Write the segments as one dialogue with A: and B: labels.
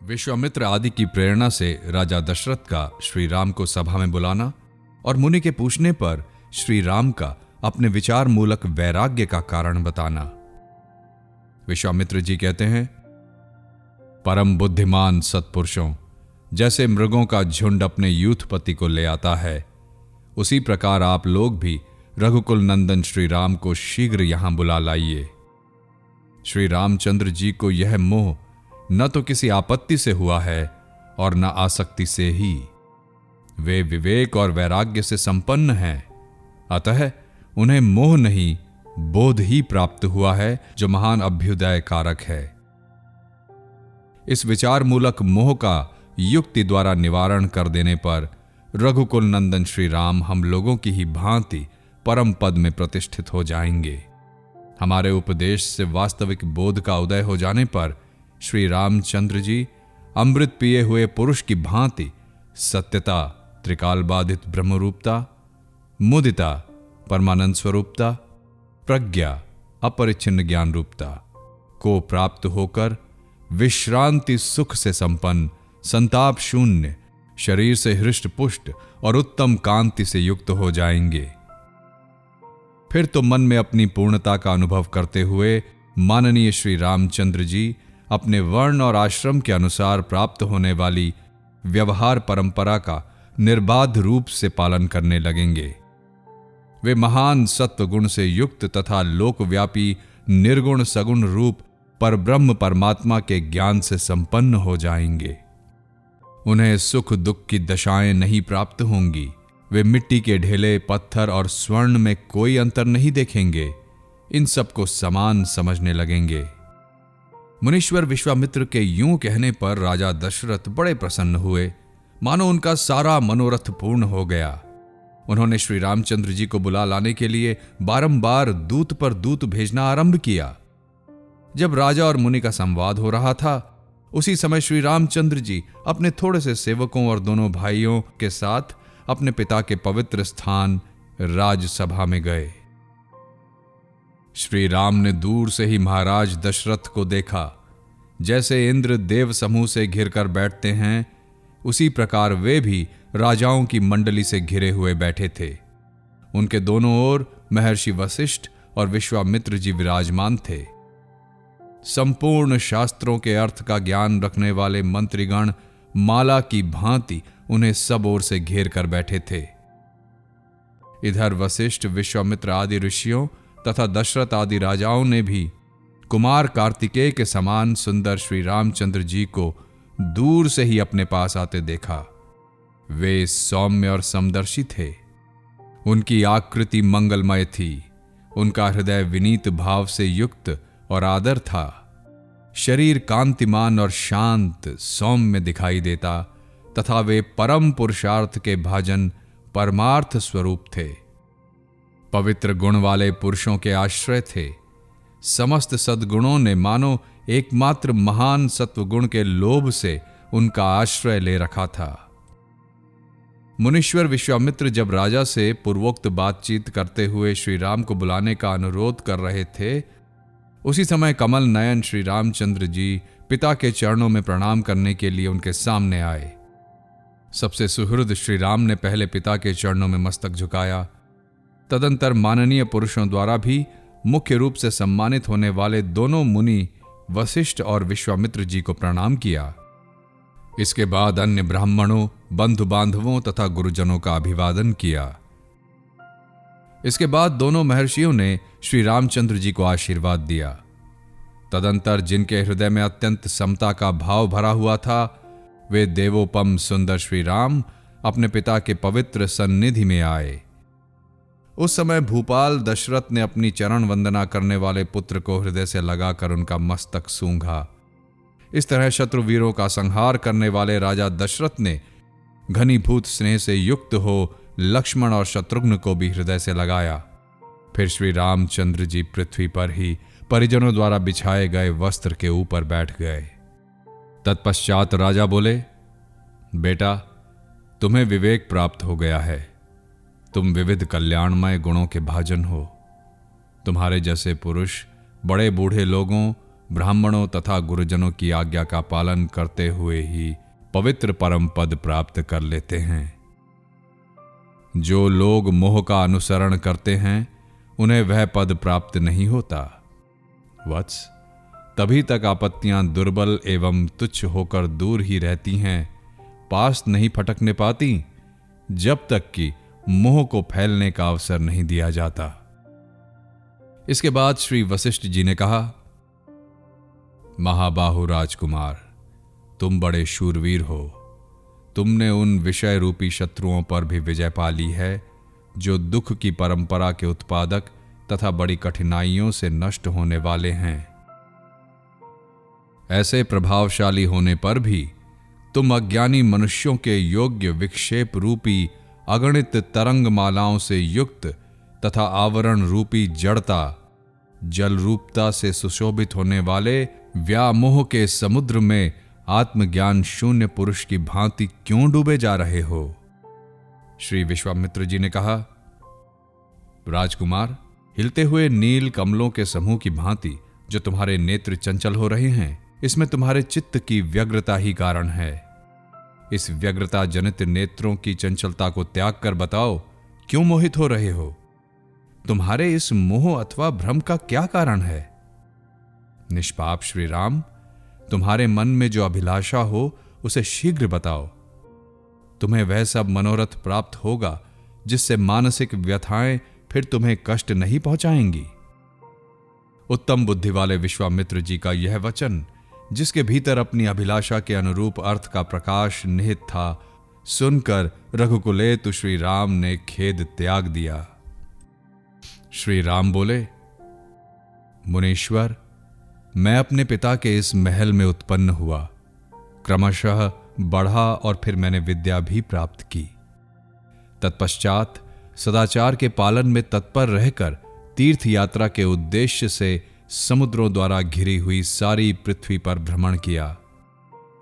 A: विश्वामित्र आदि की प्रेरणा से राजा दशरथ का श्री राम को सभा में बुलाना और मुनि के पूछने पर श्री राम का अपने विचार मूलक वैराग्य का कारण बताना। विश्वामित्र जी कहते हैं, परम बुद्धिमान सत्पुरुषों, जैसे मृगों का झुंड अपने यूथपति को ले आता है, उसी प्रकार आप लोग भी रघुकुल नंदन श्री राम को शीघ्र यहां बुला लाइए। श्री रामचंद्र जी को यह मोह न तो किसी आपत्ति से हुआ है और न आसक्ति से ही। वे विवेक और वैराग्य से संपन्न हैं, अतः उन्हें मोह नहीं बोध ही प्राप्त हुआ है, जो महान अभ्युदय कारक है। इस विचार मूलक मोह का युक्ति द्वारा निवारण कर देने पर रघुकुल नंदन श्री राम हम लोगों की ही भांति परम पद में प्रतिष्ठित हो जाएंगे। हमारे उपदेश से वास्तविक बोध का उदय हो जाने पर श्री रामचंद्र जी अमृत पिए हुए पुरुष की भांति सत्यता, त्रिकाल बाधित ब्रह्मरूपता, मुदिता, परमानंद स्वरूपता, प्रज्ञा, अपरिच्छिन्न ज्ञान रूपता को प्राप्त होकर विश्रांति सुख से संपन्न, संताप शून्य, शरीर से हृष्ट पुष्ट और उत्तम कांति से युक्त हो जाएंगे। फिर तो मन में अपनी पूर्णता का अनुभव करते हुए माननीय श्री रामचंद्र जी अपने वर्ण और आश्रम के अनुसार प्राप्त होने वाली व्यवहार परंपरा का निर्बाध रूप से पालन करने लगेंगे। वे महान सत्व गुण से युक्त तथा लोकव्यापी निर्गुण सगुण रूप परब्रह्म परमात्मा के ज्ञान से संपन्न हो जाएंगे। उन्हें सुख दुख की दशाएं नहीं प्राप्त होंगी। वे मिट्टी के ढेले, पत्थर और स्वर्ण में कोई अंतर नहीं देखेंगे। इन सबको समान समझने लगेंगे। मुनीश्वर विश्वामित्र के यूं कहने पर राजा दशरथ बड़े प्रसन्न हुए, मानो उनका सारा मनोरथ पूर्ण हो गया। उन्होंने श्री रामचंद्र जी को बुला लाने के लिए बारंबार दूत पर दूत भेजना आरंभ किया। जब राजा और मुनि का संवाद हो रहा था, उसी समय श्री रामचंद्र जी अपने थोड़े से सेवकों और दोनों भाइयों के साथ अपने पिता के पवित्र स्थान राजसभा में गए। श्री राम ने दूर से ही महाराज दशरथ को देखा। जैसे इंद्र देव समूह से घिर कर बैठते हैं, उसी प्रकार वे भी राजाओं की मंडली से घिरे हुए बैठे थे। उनके दोनों ओर महर्षि वशिष्ठ और विश्वामित्र जी विराजमान थे। संपूर्ण शास्त्रों के अर्थ का ज्ञान रखने वाले मंत्रीगण माला की भांति उन्हें सब ओर से घेर कर बैठे थे। इधर वशिष्ठ, विश्वामित्र आदि ऋषियों तथा दशरथ आदि राजाओं ने भी कुमार कार्तिकेय के समान सुंदर श्री रामचंद्र जी को दूर से ही अपने पास आते देखा। वे सौम्य और समदर्शी थे। उनकी आकृति मंगलमय थी। उनका हृदय विनीत भाव से युक्त और आदर था। शरीर कांतिमान और शांत सौम्य दिखाई देता तथा वे परम पुरुषार्थ के भाजन परमार्थ स्वरूप थे। पवित्र गुण वाले पुरुषों के आश्रय थे। समस्त सद्गुणों ने मानो एकमात्र महान सत्वगुण के लोभ से उनका आश्रय ले रखा था। मुनीश्वर विश्वामित्र जब राजा से पूर्वोक्त बातचीत करते हुए श्री राम को बुलाने का अनुरोध कर रहे थे, उसी समय कमल नयन श्री रामचंद्र जी पिता के चरणों में प्रणाम करने के लिए उनके सामने आए। सबसे सुहृद श्री राम ने पहले पिता के चरणों में मस्तक झुकाया। तदंतर माननीय पुरुषों द्वारा भी मुख्य रूप से सम्मानित होने वाले दोनों मुनि वशिष्ठ और विश्वामित्र जी को प्रणाम किया। इसके बाद अन्य ब्राह्मणों, बंधु बांधवों तथा गुरुजनों का अभिवादन किया। इसके बाद दोनों महर्षियों ने श्री रामचंद्र जी को आशीर्वाद दिया। तदंतर जिनके हृदय में अत्यंत समता का भाव भरा हुआ था, वे देवोपम सुंदर श्री राम अपने पिता के पवित्र सन्निधि में आए। उस समय भूपाल दशरथ ने अपनी चरण वंदना करने वाले पुत्र को हृदय से लगाकर उनका मस्तक सूंघा। इस तरह शत्रुवीरों का संहार करने वाले राजा दशरथ ने घनीभूत स्नेह से युक्त हो लक्ष्मण और शत्रुघ्न को भी हृदय से लगाया। फिर श्री रामचंद्र जी पृथ्वी पर ही परिजनों द्वारा बिछाए गए वस्त्र के ऊपर बैठ गए। तत्पश्चात राजा बोले, बेटा, तुम्हें विवेक प्राप्त हो गया है। तुम विविध कल्याणमय गुणों के भाजन हो। तुम्हारे जैसे पुरुष बड़े बूढ़े लोगों, ब्राह्मणों तथा गुरुजनों की आज्ञा का पालन करते हुए ही पवित्र परम पद प्राप्त कर लेते हैं। जो लोग मोह का अनुसरण करते हैं उन्हें वह पद प्राप्त नहीं होता। वत्स, तभी तक आपत्तियां दुर्बल एवं तुच्छ होकर दूर ही रहती हैं, पास नहीं फटकने पाती, जब तक कि मोह को फैलने का अवसर नहीं दिया जाता। इसके बाद श्री वशिष्ठ जी ने कहा, महाबाहु राजकुमार, तुम बड़े शूरवीर हो। तुमने उन विषय रूपी शत्रुओं पर भी विजय पा ली है जो दुख की परंपरा के उत्पादक तथा बड़ी कठिनाइयों से नष्ट होने वाले हैं। ऐसे प्रभावशाली होने पर भी तुम अज्ञानी मनुष्यों के योग्य विक्षेप रूपी अगणित तरंग मालाओं से युक्त तथा आवरण रूपी जड़ता, जल रूपता से सुशोभित होने वाले व्यामोह के समुद्र में आत्मज्ञान शून्य पुरुष की भांति क्यों डूबे जा रहे हो? श्री विश्वामित्र जी ने कहा, राजकुमार, हिलते हुए नील कमलों के समूह की भांति जो तुम्हारे नेत्र चंचल हो रहे हैं, इसमें तुम्हारे चित्त की व्यग्रता ही कारण है। इस व्यग्रता जनित नेत्रों की चंचलता को त्याग कर बताओ, क्यों मोहित हो रहे हो? तुम्हारे इस मोह अथवा भ्रम का क्या कारण है? निष्पाप श्री राम, तुम्हारे मन में जो अभिलाषा हो उसे शीघ्र बताओ। तुम्हें वह सब मनोरथ प्राप्त होगा जिससे मानसिक व्यथाएं फिर तुम्हें कष्ट नहीं पहुंचाएंगी। उत्तम बुद्धि वाले विश्वामित्र जी का यह वचन, जिसके भीतर अपनी अभिलाषा के अनुरूप अर्थ का प्रकाश निहित था, सुनकर रघुकुलेतु श्री राम ने खेद त्याग दिया। श्री राम बोले, मुनीश्वर, मैं अपने पिता के इस महल में उत्पन्न हुआ, क्रमशः बढ़ा और फिर मैंने विद्या भी प्राप्त की। तत्पश्चात सदाचार के पालन में तत्पर रहकर तीर्थ यात्रा के उद्देश्य से समुद्रों द्वारा घिरी हुई सारी पृथ्वी पर भ्रमण किया।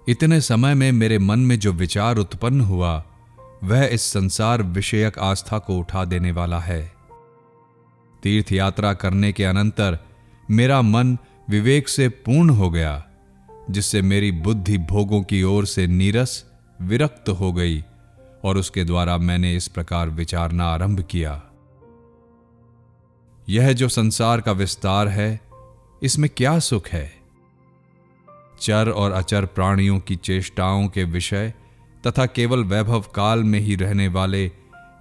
A: इतने समय में मेरे मन में जो विचार उत्पन्न हुआ वह इस संसार विषयक आस्था को उठा देने वाला है। तीर्थ यात्रा करने के अनंतर मेरा मन विवेक से पूर्ण हो गया, जिससे मेरी बुद्धि भोगों की ओर से नीरस विरक्त हो गई और उसके द्वारा मैंने इस प्रकार विचारना आरंभ किया, यह जो संसार का विस्तार है, इसमें क्या सुख है? चर और अचर प्राणियों की चेष्टाओं के विषय तथा केवल वैभव काल में ही रहने वाले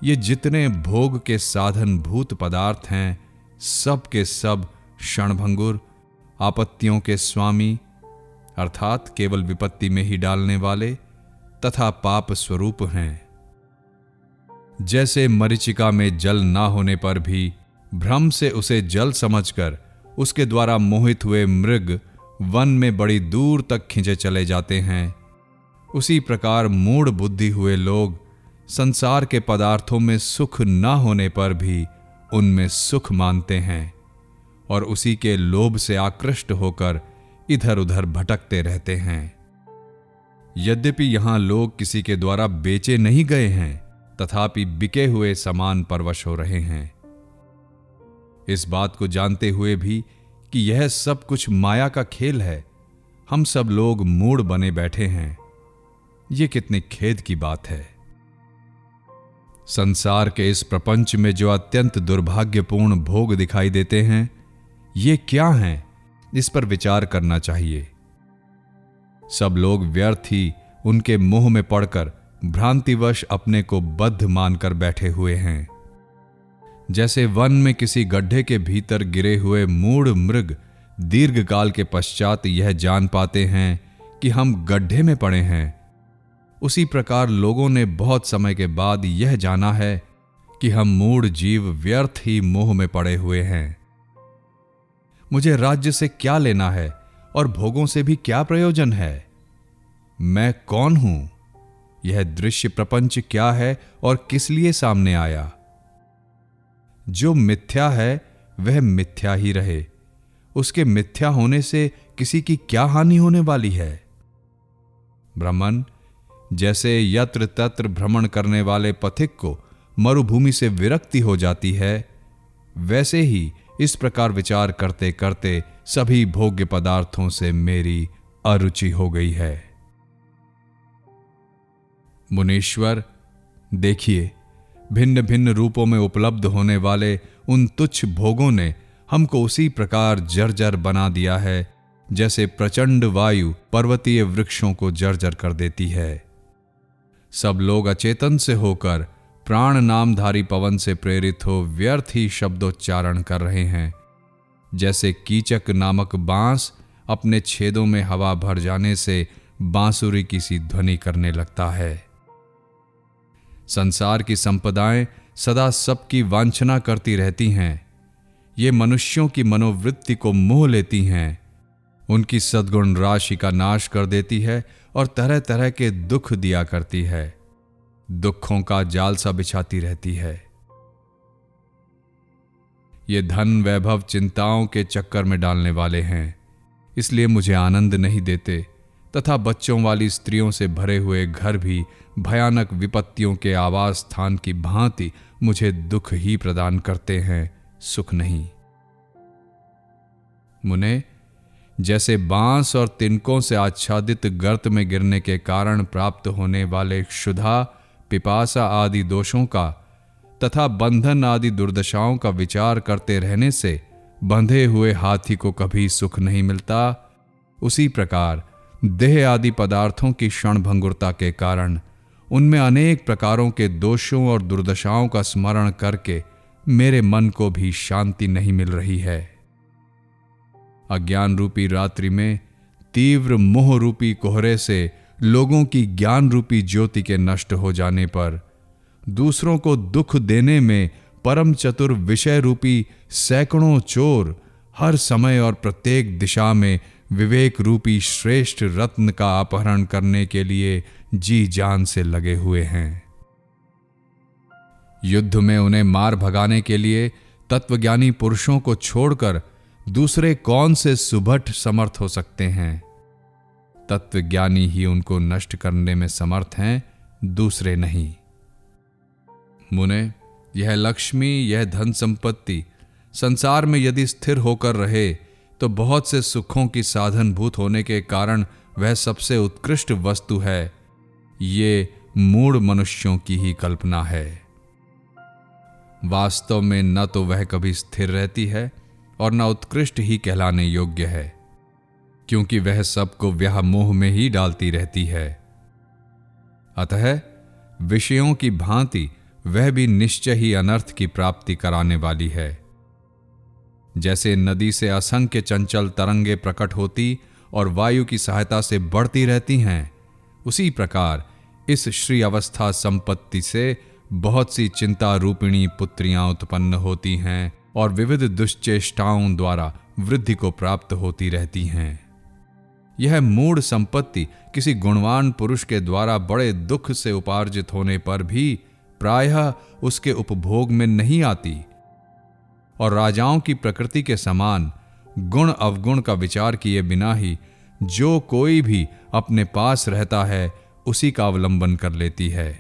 A: ये जितने भोग के साधन भूत पदार्थ हैं, सब के सब क्षणभंगुर, आपत्तियों के स्वामी अर्थात केवल विपत्ति में ही डालने वाले तथा पाप स्वरूप हैं। जैसे मरीचिका में जल ना होने पर भी भ्रम से उसे जल समझकर उसके द्वारा मोहित हुए मृग वन में बड़ी दूर तक खिंचे चले जाते हैं, उसी प्रकार मूढ़ बुद्धि हुए लोग संसार के पदार्थों में सुख न होने पर भी उनमें सुख मानते हैं और उसी के लोभ से आकृष्ट होकर इधर उधर भटकते रहते हैं। यद्यपि यहां लोग किसी के द्वारा बेचे नहीं गए हैं, तथापि बिके हुए समान परवश हो रहे हैं। इस बात को जानते हुए भी कि यह सब कुछ माया का खेल है, हम सब लोग मूढ़ बने बैठे हैं। यह कितने खेद की बात है। संसार के इस प्रपंच में जो अत्यंत दुर्भाग्यपूर्ण भोग दिखाई देते हैं, ये क्या हैं, इस पर विचार करना चाहिए। सब लोग व्यर्थ ही उनके मोह में पड़कर भ्रांतिवश अपने को बद्ध मानकर बैठे हुए हैं। जैसे वन में किसी गड्ढे के भीतर गिरे हुए मूढ़ मृग दीर्घकाल के पश्चात यह जान पाते हैं कि हम गड्ढे में पड़े हैं, उसी प्रकार लोगों ने बहुत समय के बाद यह जाना है कि हम मूढ़ जीव व्यर्थ ही मोह में पड़े हुए हैं। मुझे राज्य से क्या लेना है और भोगों से भी क्या प्रयोजन है? मैं कौन हूं? यह दृश्य प्रपंच क्या है और किस लिए सामने आया? जो मिथ्या है वह मिथ्या ही रहे, उसके मिथ्या होने से किसी की क्या हानि होने वाली है? ब्राह्मण, जैसे यत्र तत्र भ्रमण करने वाले पथिक को मरुभूमि से विरक्ति हो जाती है, वैसे ही इस प्रकार विचार करते करते सभी भोग्य पदार्थों से मेरी अरुचि हो गई है। मुनीश्वर, देखिए, भिन्न भिन्न रूपों में उपलब्ध होने वाले उन तुच्छ भोगों ने हमको उसी प्रकार जर्जर बना दिया है जैसे प्रचंड वायु पर्वतीय वृक्षों को जर्जर कर देती है। सब लोग अचेतन से होकर प्राण नामधारी पवन से प्रेरित हो व्यर्थ ही शब्दोच्चारण कर रहे हैं, जैसे कीचक नामक बांस अपने छेदों में हवा भर जाने से बांसुरी की सी ध्वनि करने लगता है। संसार की संपदाएं सदा सबकी वांछना करती रहती हैं। ये मनुष्यों की मनोवृत्ति को मोह लेती हैं, उनकी सद्गुण राशि का नाश कर देती है और तरह तरह के दुख दिया करती है, दुखों का जाल सा बिछाती रहती है। ये धन वैभव चिंताओं के चक्कर में डालने वाले हैं, इसलिए मुझे आनंद नहीं देते, तथा बच्चों वाली स्त्रियों से भरे हुए घर भी भयानक विपत्तियों के आवास स्थान की भांति मुझे दुख ही प्रदान करते हैं, सुख नहीं। मुने, जैसे बांस और तिनकों से आच्छादित गर्त में गिरने के कारण प्राप्त होने वाले क्षुधा, पिपासा आदि दोषों का तथा बंधन आदि दुर्दशाओं का विचार करते रहने से बंधे हुए हाथी को कभी सुख नहीं मिलता, उसी प्रकार देह आदि पदार्थों की क्षणभंगुरता के कारण उनमें अनेक प्रकारों के दोषों और दुर्दशाओं का स्मरण करके मेरे मन को भी शांति नहीं मिल रही है। अज्ञान रूपी रात्रि में तीव्र मोह रूपी कोहरे से लोगों की ज्ञान रूपी ज्योति के नष्ट हो जाने पर दूसरों को दुख देने में परम चतुर विषय रूपी सैकड़ों चोर हर समय और प्रत्येक दिशा में विवेक रूपी श्रेष्ठ रत्न का अपहरण करने के लिए जी जान से लगे हुए हैं। युद्ध में उन्हें मार भगाने के लिए तत्वज्ञानी पुरुषों को छोड़कर दूसरे कौन से सुभट समर्थ हो सकते हैं? तत्वज्ञानी ही उनको नष्ट करने में समर्थ हैं, दूसरे नहीं। मुने, यह लक्ष्मी, यह धन संपत्ति संसार में यदि स्थिर होकर रहे तो बहुत से सुखों की साधनभूत होने के कारण वह सबसे उत्कृष्ट वस्तु है। ये मूढ़ मनुष्यों की ही कल्पना है। वास्तव में न तो वह कभी स्थिर रहती है और न उत्कृष्ट ही कहलाने योग्य है, क्योंकि वह सबको व्याह मोह में ही डालती रहती है। अतः विषयों की भांति वह भी निश्चय ही अनर्थ की प्राप्ति कराने वाली है। जैसे नदी से असंख्य चंचल तरंगे प्रकट होती और वायु की सहायता से बढ़ती रहती हैं, उसी प्रकार इस श्री अवस्था संपत्ति से बहुत सी चिंता रूपिणी पुत्रियां उत्पन्न होती हैं और विविध दुश्चेष्टाओं द्वारा वृद्धि को प्राप्त होती रहती हैं। यह मूढ़ संपत्ति किसी गुणवान पुरुष के द्वारा बड़े दुख से उपार्जित होने पर भी प्रायः उसके उपभोग में नहीं आती और राजाओं की प्रकृति के समान गुण अवगुण का विचार किए बिना ही जो कोई भी अपने पास रहता है उसी का अवलंबन कर लेती है।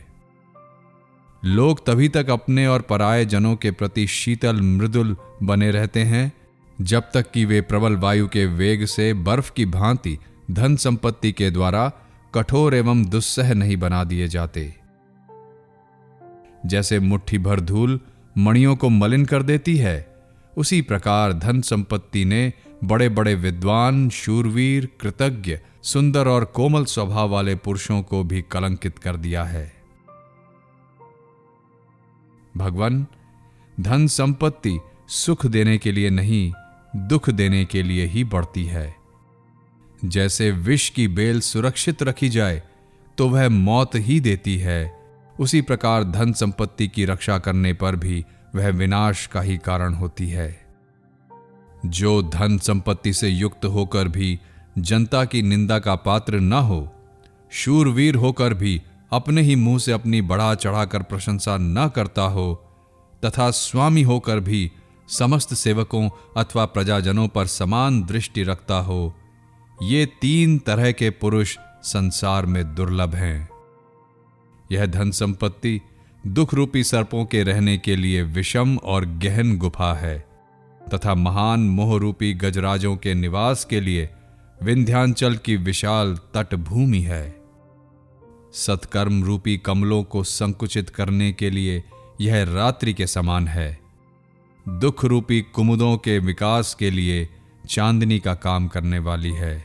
A: लोग तभी तक अपने और पराये जनों के प्रति शीतल मृदुल बने रहते हैं जब तक कि वे प्रबल वायु के वेग से बर्फ की भांति धन संपत्ति के द्वारा कठोर एवं दुस्सह नहीं बना दिए जाते। जैसे मुट्ठी भर धूल मणियों को मलिन कर देती है, उसी प्रकार धन संपत्ति ने बड़े बड़े विद्वान, शूरवीर, कृतज्ञ, सुंदर और कोमल स्वभाव वाले पुरुषों को भी कलंकित कर दिया है। भगवान, धन संपत्ति सुख देने के लिए नहीं, दुख देने के लिए ही बढ़ती है। जैसे विष की बेल सुरक्षित रखी जाए तो वह मौत ही देती है, उसी प्रकार धन संपत्ति की रक्षा करने पर भी वह विनाश का ही कारण होती है। जो धन संपत्ति से युक्त होकर भी जनता की निंदा का पात्र न हो, शूरवीर होकर भी अपने ही मुंह से अपनी बढ़ा चढ़ाकर प्रशंसा न करता हो, तथा स्वामी होकर भी समस्त सेवकों अथवा प्रजाजनों पर समान दृष्टि रखता हो, ये 3 तरह के पुरुष संसार में दुर्लभ हैं। यह धन संपत्ति दुख रूपी सर्पों के रहने के लिए विषम और गहन गुफा है। तथा महान मोहरूपी गजराजों के निवास के लिए विंध्याचल की विशाल तटभूमि है। सत्कर्म रूपी कमलों को संकुचित करने के लिए यह रात्रि के समान है। दुख रूपी कुमुदों के विकास के लिए चांदनी का काम करने वाली है,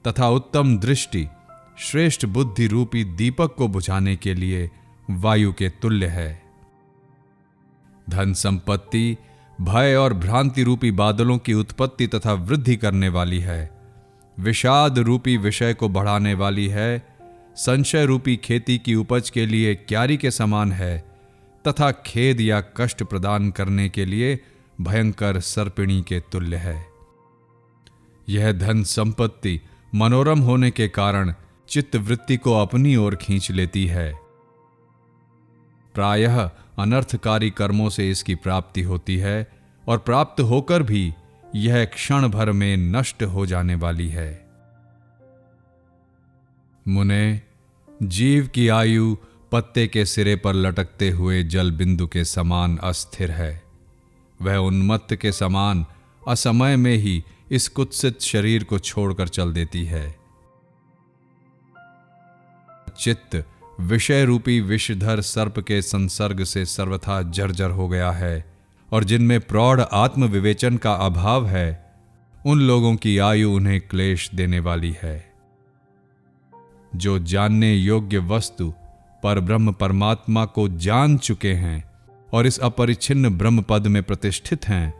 A: तथा उत्तम दृष्टि श्रेष्ठ बुद्धि रूपी दीपक को बुझाने के लिए वायु के तुल्य है। धन संपत्ति भय और भ्रांति रूपी बादलों की उत्पत्ति तथा वृद्धि करने वाली है। विषाद रूपी विषय को बढ़ाने वाली है। संशय रूपी खेती की उपज के लिए क्यारी के समान है, तथा खेद या कष्ट प्रदान करने के लिए भयंकर सर्पिणी के तुल्य है। यह धन संपत्ति मनोरम होने के कारण चित्त वृत्ति को अपनी ओर खींच लेती है। प्रायः अनर्थकारी कर्मों से इसकी प्राप्ति होती है, और प्राप्त होकर भी यह क्षण भर में नष्ट हो जाने वाली है। मुने, जीव की आयु पत्ते के सिरे पर लटकते हुए जल बिंदु के समान अस्थिर है। वह उन्मत्त के समान असमय में ही इस कुत्सित शरीर को छोड़कर चल देती है। चित्त विषय रूपी विषधर सर्प के संसर्ग से सर्वथा जर्जर हो गया है, और जिनमें प्रौढ़ आत्म विवेचन का अभाव है, उन लोगों की आयु उन्हें क्लेश देने वाली है। जो जानने योग्य वस्तु परब्रह्म परमात्मा को जान चुके हैं और इस अपरिच्छिन्न ब्रह्म पद में प्रतिष्ठित हैं,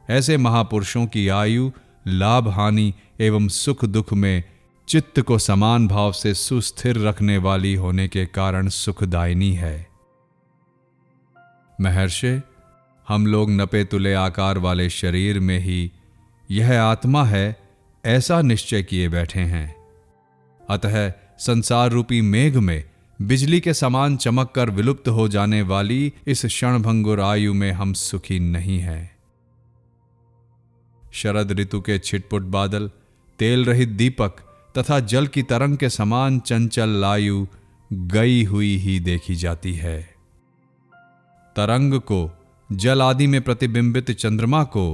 A: ऐसे महापुरुषों की आयु लाभ हानि एवं सुख दुख में चित्त को समान भाव से सुस्थिर रखने वाली होने के कारण सुखदायिनी है। महर्षि, हम लोग नपे तुले आकार वाले शरीर में ही यह आत्मा है, ऐसा निश्चय किए बैठे हैं। अतः संसार रूपी मेघ में बिजली के समान चमक कर विलुप्त हो जाने वाली इस क्षणभंगुर आयु में हम सुखी नहीं हैं। शरद ऋतु के छिटपुट बादल, तेल रहित दीपक तथा जल की तरंग के समान चंचल आयु गई हुई ही देखी जाती है। तरंग को, जल आदि में प्रतिबिंबित चंद्रमा को,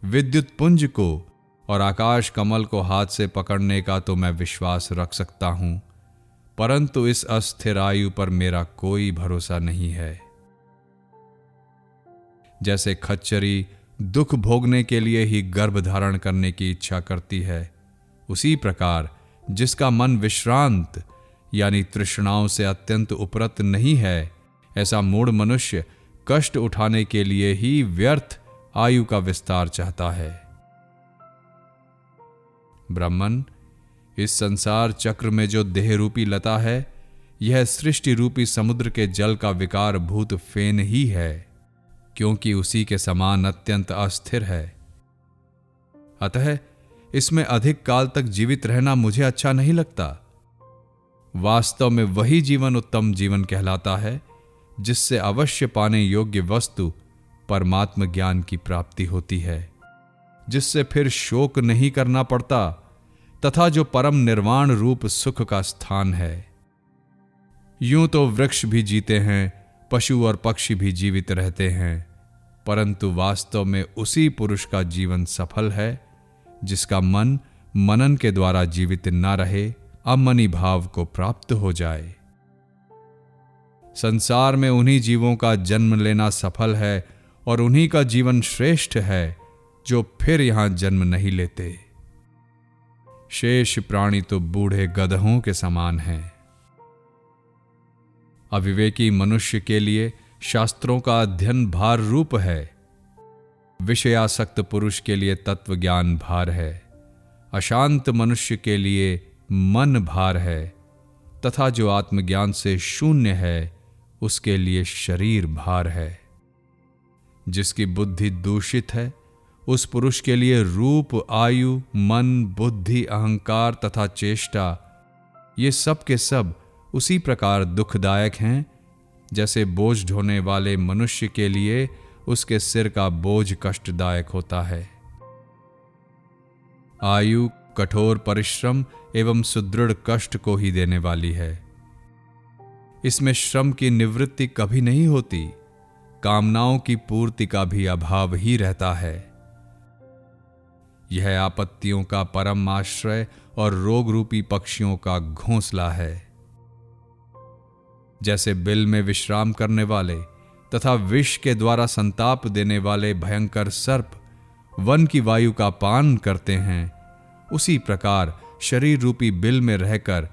A: विद्युत पुंज को और आकाश कमल को हाथ से पकड़ने का तो मैं विश्वास रख सकता हूं, परंतु इस अस्थिर आयु पर मेरा कोई भरोसा नहीं है। जैसे खच्चरी दुख भोगने के लिए ही गर्भ धारण करने की इच्छा करती है, उसी प्रकार जिसका मन विश्रांत यानी तृष्णाओं से अत्यंत उपरत नहीं है, ऐसा मूढ़ मनुष्य कष्ट उठाने के लिए ही व्यर्थ आयु का विस्तार चाहता है। ब्राह्मण, इस संसार चक्र में जो देह रूपी लता है, यह सृष्टि रूपी समुद्र के जल का विकार भूत फेन ही है, क्योंकि उसी के समान अत्यंत अस्थिर है। अतः इसमें अधिक काल तक जीवित रहना मुझे अच्छा नहीं लगता। वास्तव में वही जीवन उत्तम जीवन कहलाता है, जिससे अवश्य पाने योग्य वस्तु परमात्म ज्ञान की प्राप्ति होती है, जिससे फिर शोक नहीं करना पड़ता, तथा जो परम निर्वाण रूप सुख का स्थान है। यूं तो वृक्ष भी जीते हैं, पशु और पक्षी भी जीवित रहते हैं, परंतु वास्तव में उसी पुरुष का जीवन सफल है जिसका मन मनन के द्वारा जीवित न रहे, अमनी भाव को प्राप्त हो जाए। संसार में उन्हीं जीवों का जन्म लेना सफल है और उन्हीं का जीवन श्रेष्ठ है जो फिर यहां जन्म नहीं लेते। शेष प्राणी तो बूढ़े गधों के समान हैं। अविवेकी मनुष्य के लिए शास्त्रों का अध्ययन भार रूप है। विषयासक्त पुरुष के लिए तत्व ज्ञान भार है। अशांत मनुष्य के लिए मन भार है, तथा जो आत्मज्ञान से शून्य है उसके लिए शरीर भार है। जिसकी बुद्धि दूषित है, उस पुरुष के लिए रूप, आयु, मन, बुद्धि, अहंकार तथा चेष्टा, ये सब के सब उसी प्रकार दुखदायक हैं जैसे बोझ ढोने वाले मनुष्य के लिए उसके सिर का बोझ कष्टदायक होता है। आयु कठोर परिश्रम एवं सुदृढ़ कष्ट को ही देने वाली है। इसमें श्रम की निवृत्ति कभी नहीं होती, कामनाओं की पूर्ति का भी अभाव ही रहता है। यह आपत्तियों का परम आश्रय और रोग रूपी पक्षियों का घोंसला है। जैसे बिल में विश्राम करने वाले तथा विष के द्वारा संताप देने वाले भयंकर सर्प वन की वायु का पान करते हैं, उसी प्रकार शरीर रूपी बिल में रहकर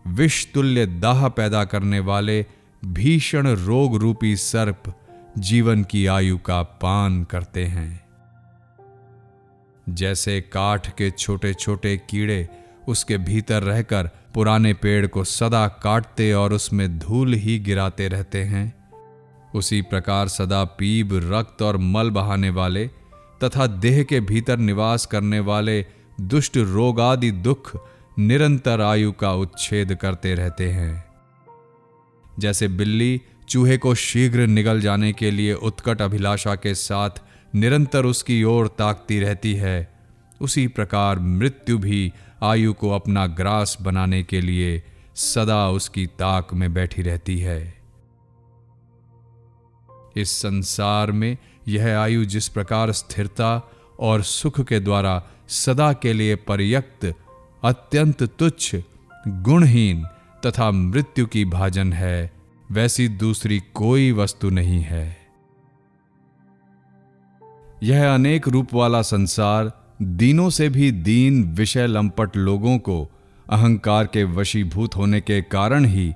A: विष तुल्य दाह पैदा करने वाले भीषण रोग रूपी सर्प जीवन की आयु का पान करते हैं। जैसे काठ के छोटे छोटे कीड़े उसके भीतर रहकर पुराने पेड़ को सदा काटते और उसमें धूल ही गिराते रहते हैं, उसी प्रकार सदा पीप, रक्त और मल बहाने वाले तथा देह के भीतर निवास करने वाले दुष्ट रोग आदि दुख निरंतर आयु का उच्छेद करते रहते हैं। जैसे बिल्ली चूहे को शीघ्र निगल जाने के लिए उत्कट अभिलाषा के साथ निरंतर उसकी ओर ताकती रहती है, उसी प्रकार मृत्यु भी आयु को अपना ग्रास बनाने के लिए सदा उसकी ताक में बैठी रहती है। इस संसार में यह आयु जिस प्रकार स्थिरता और सुख के द्वारा सदा के लिए पर्याप्त, अत्यंत तुच्छ, गुणहीन तथा मृत्यु की भाजन है, वैसी दूसरी कोई वस्तु नहीं है। यह अनेक रूप वाला संसार दीनों से भी दीन विषय लंपट लोगों को अहंकार के वशीभूत होने के कारण ही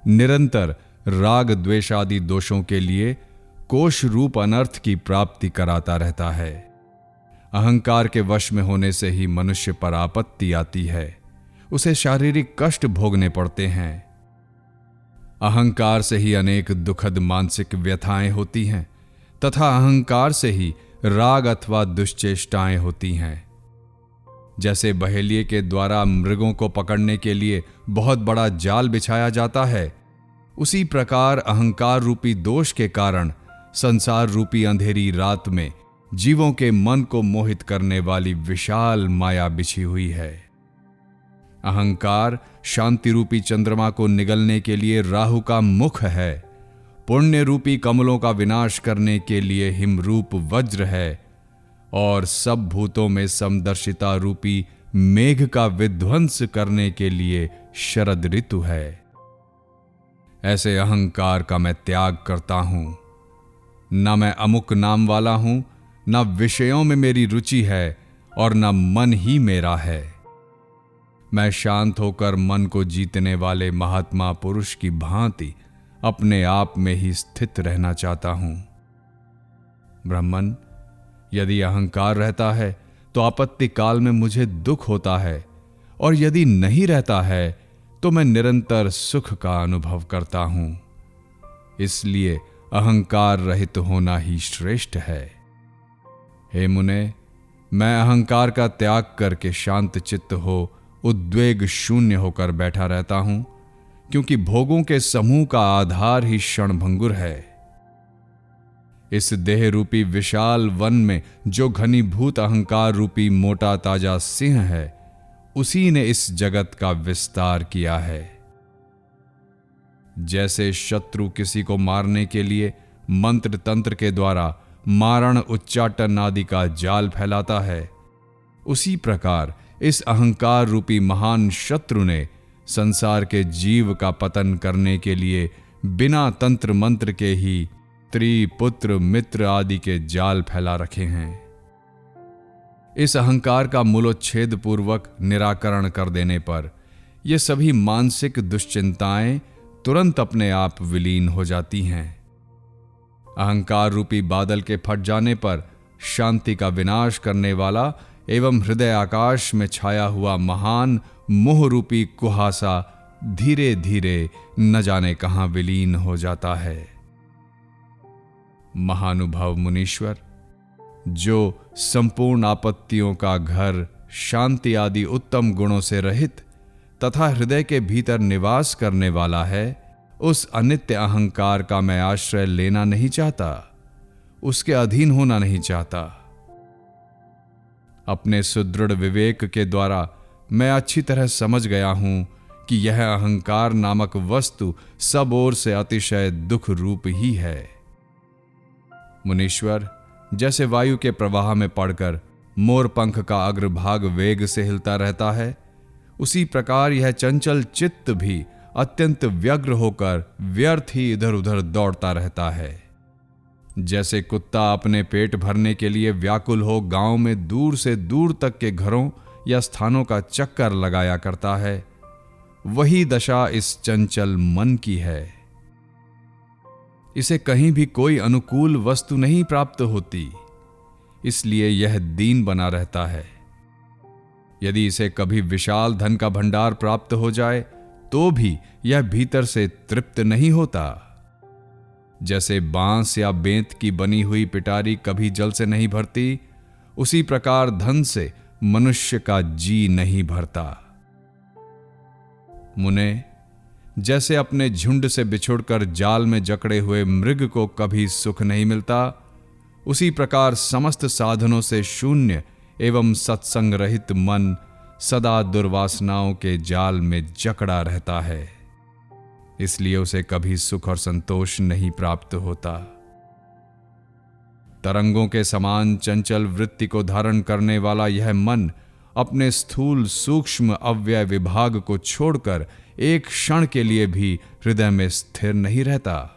A: निरंतर राग द्वेष आदि दोषों के लिए कोश रूप अनर्थ की प्राप्ति कराता रहता है। अहंकार के वश में होने से ही मनुष्य पर आपत्ति आती है, उसे शारीरिक कष्ट भोगने पड़ते हैं। अहंकार से ही अनेक दुखद मानसिक व्यथाएं होती हैं तथा अहंकार से ही राग अथवा दुश्चेष्टाएं होती हैं। जैसे बहेलिए के द्वारा मृगों को पकड़ने के लिए बहुत बड़ा जाल बिछाया जाता है, उसी प्रकार अहंकार रूपी दोष के कारण संसार रूपी अंधेरी रात में जीवों के मन को मोहित करने वाली विशाल माया बिछी हुई है। अहंकार शांति रूपी चंद्रमा को निगलने के लिए राहु का मुख है, पुण्य रूपी कमलों का विनाश करने के लिए हिमरूप वज्र है और सब भूतों में समदर्शिता रूपी मेघ का विध्वंस करने के लिए शरद ऋतु है। ऐसे अहंकार का मैं त्याग करता हूं। न मैं अमुक नाम वाला हूं, न विषयों में मेरी रुचि है और न मन ही मेरा है। मैं शांत होकर मन को जीतने वाले महात्मा पुरुष की भांति अपने आप में ही स्थित रहना चाहता हूं। ब्राह्मण, यदि अहंकार रहता है तो आपत्ति काल में मुझे दुख होता है, और यदि नहीं रहता है तो मैं निरंतर सुख का अनुभव करता हूं। इसलिए अहंकार रहित होना ही श्रेष्ठ है। हे मुने, मैं अहंकार का त्याग करके शांत चित्त हो उद्वेग शून्य होकर बैठा रहता हूं, क्योंकि भोगों के समूह का आधार ही क्षणभंगुर है। इस देह रूपी विशाल वन में जो घनीभूत अहंकार रूपी मोटा ताजा सिंह है, उसी ने इस जगत का विस्तार किया है। जैसे शत्रु किसी को मारने के लिए मंत्र तंत्र के द्वारा मारण उच्चाटन आदि का जाल फैलाता है, उसी प्रकार इस अहंकार रूपी महान शत्रु ने संसार के जीव का पतन करने के लिए बिना तंत्र मंत्र के ही स्त्री, पुत्र, मित्र आदि के जाल फैला रखे हैं। इस अहंकार का मूलोच्छेद पूर्वक निराकरण कर देने पर ये सभी मानसिक दुश्चिंताएं तुरंत अपने आप विलीन हो जाती हैं। अहंकार रूपी बादल के फट जाने पर शांति का विनाश करने वाला एवं हृदय आकाश में छाया हुआ महान मोह रूपी कुहासा धीरे धीरे न जाने कहां विलीन हो जाता है। महानुभाव मुनीश्वर, जो संपूर्ण आपत्तियों का घर, शांति आदि उत्तम गुणों से रहित तथा हृदय के भीतर निवास करने वाला है, उस अनित्य अहंकार का मैं आश्रय लेना नहीं चाहता, उसके अधीन होना नहीं चाहता। अपने सुदृढ़ विवेक के द्वारा मैं अच्छी तरह समझ गया हूं कि यह अहंकार नामक वस्तु सब ओर से अतिशय दुख रूप ही है। मुनीश्वर, जैसे वायु के प्रवाह में पड़कर मोर पंख का अग्रभाग वेग से हिलता रहता है, उसी प्रकार यह चंचल चित्त भी अत्यंत व्यग्र होकर व्यर्थ ही इधर उधर दौड़ता रहता है। जैसे कुत्ता अपने पेट भरने के लिए व्याकुल हो गांव में दूर से दूर तक के घरों या स्थानों का चक्कर लगाया करता है, वही दशा इस चंचल मन की है। इसे कहीं भी कोई अनुकूल वस्तु नहीं प्राप्त होती, इसलिए यह दीन बना रहता है। यदि इसे कभी विशाल धन का भंडार प्राप्त हो जाए तो भी यह भीतर से तृप्त नहीं होता। जैसे बांस या बेंत की बनी हुई पिटारी कभी जल से नहीं भरती, उसी प्रकार धन से मनुष्य का जी नहीं भरता। मुने, जैसे अपने झुंड से बिछुड़कर जाल में जकड़े हुए मृग को कभी सुख नहीं मिलता, उसी प्रकार समस्त साधनों से शून्य एवं सत्संग रहित मन सदा दुर्वासनाओं के जाल में जकड़ा रहता है, इसलिए उसे कभी सुख और संतोष नहीं प्राप्त होता। तरंगों के समान चंचल वृत्ति को धारण करने वाला यह मन अपने स्थूल सूक्ष्म अव्यय विभाग को छोड़कर एक क्षण के लिए भी हृदय में स्थिर नहीं रहता।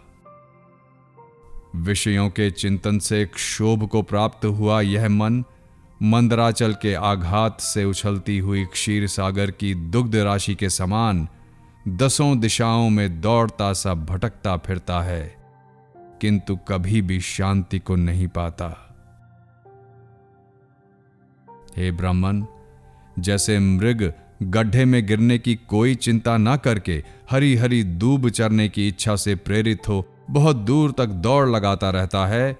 A: विषयों के चिंतन से क्षोभ को प्राप्त हुआ यह मन मंदराचल के आघात से उछलती हुई क्षीर सागर की दुग्ध राशि के समान दसों दिशाओं में दौड़ता सा भटकता फिरता है, किंतु कभी भी शांति को नहीं पाता। हे ब्राह्मण, जैसे मृग गड्ढे में गिरने की कोई चिंता ना करके हरी हरी दूब चरने की इच्छा से प्रेरित हो बहुत दूर तक दौड़ लगाता रहता है,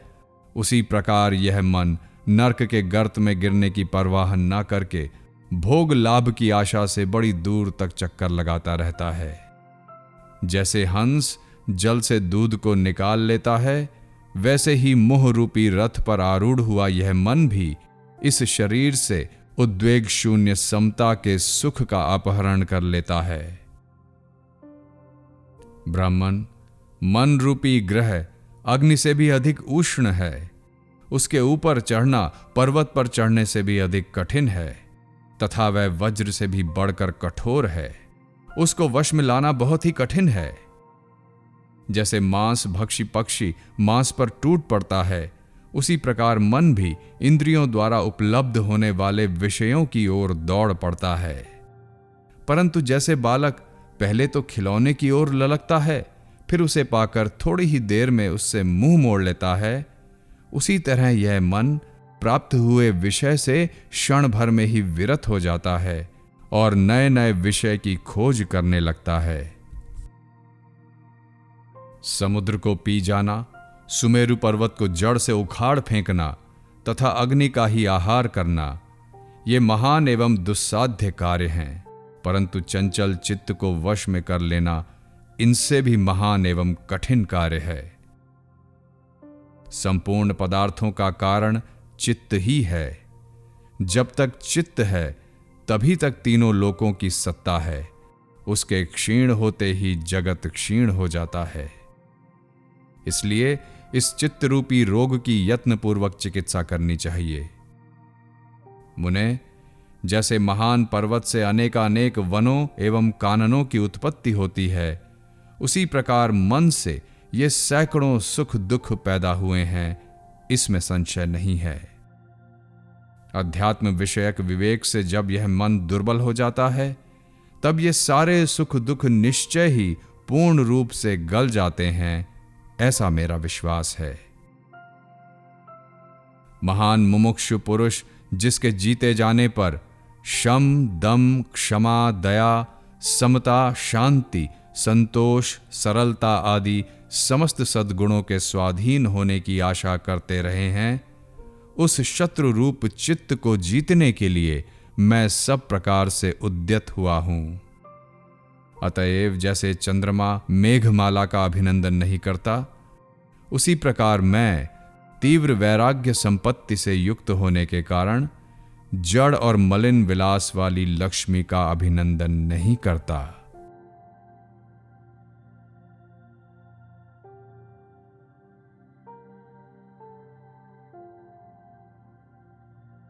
A: उसी प्रकार यह मन नरक के गर्त में गिरने की परवाह ना करके भोग लाभ की आशा से बड़ी दूर तक चक्कर लगाता रहता है। जैसे हंस जल से दूध को निकाल लेता है, वैसे ही मोह रूपी रथ पर आरूढ़ हुआ यह मन भी इस शरीर से उद्वेग शून्य समता के सुख का अपहरण कर लेता है। ब्राह्मण, मन रूपी ग्रह अग्नि से भी अधिक उष्ण है, उसके ऊपर चढ़ना पर्वत पर चढ़ने से भी अधिक कठिन है, तथा वह वज्र से भी बढ़कर कठोर है, उसको वश में लाना बहुत ही कठिन है। जैसे मांस भक्षी पक्षी मांस पर टूट पड़ता है, उसी प्रकार मन भी इंद्रियों द्वारा उपलब्ध होने वाले विषयों की ओर दौड़ पड़ता है। परंतु जैसे बालक पहले तो खिलौने की ओर ललकता है, फिर उसे पाकर थोड़ी ही देर में उससे मुंह मोड़ लेता है, उसी तरह यह मन प्राप्त हुए विषय से क्षण भर में ही विरत हो जाता है और नए नए विषय की खोज करने लगता है। समुद्र को पी जाना, सुमेरु पर्वत को जड़ से उखाड़ फेंकना तथा अग्नि का ही आहार करना, ये महान एवं दुस्साध्य कार्य हैं, परंतु चंचल चित्त को वश में कर लेना इनसे भी महान एवं कठिन कार्य है। संपूर्ण पदार्थों का कारण चित्त ही है। जब तक चित्त है तभी तक तीनों लोकों की सत्ता है, उसके क्षीण होते ही जगत क्षीण हो जाता है। इसलिए इस चित्त रूपी रोग की यत्नपूर्वक चिकित्सा करनी चाहिए। मुने, जैसे महान पर्वत से अनेकानेक वनों एवं काननों की उत्पत्ति होती है, उसी प्रकार मन से ये सैकड़ों सुख दुख पैदा हुए हैं, इसमें संशय नहीं है। अध्यात्म विषयक विवेक से जब यह मन दुर्बल हो जाता है, तब ये सारे सुख दुख निश्चय ही पूर्ण रूप से गल जाते हैं, ऐसा मेरा विश्वास है। महान मुमुक्षु पुरुष जिसके जीते जाने पर शम दम क्षमा दया समता शांति संतोष सरलता आदि समस्त सद्गुणों के स्वाधीन होने की आशा करते रहे हैं, उस शत्रु रूप चित्त को जीतने के लिए मैं सब प्रकार से उद्यत हुआ हूं। अतएव जैसे चंद्रमा मेघमाला का अभिनंदन नहीं करता, उसी प्रकार मैं तीव्र वैराग्य संपत्ति से युक्त होने के कारण जड़ और मलिन विलास वाली लक्ष्मी का अभिनंदन नहीं करता।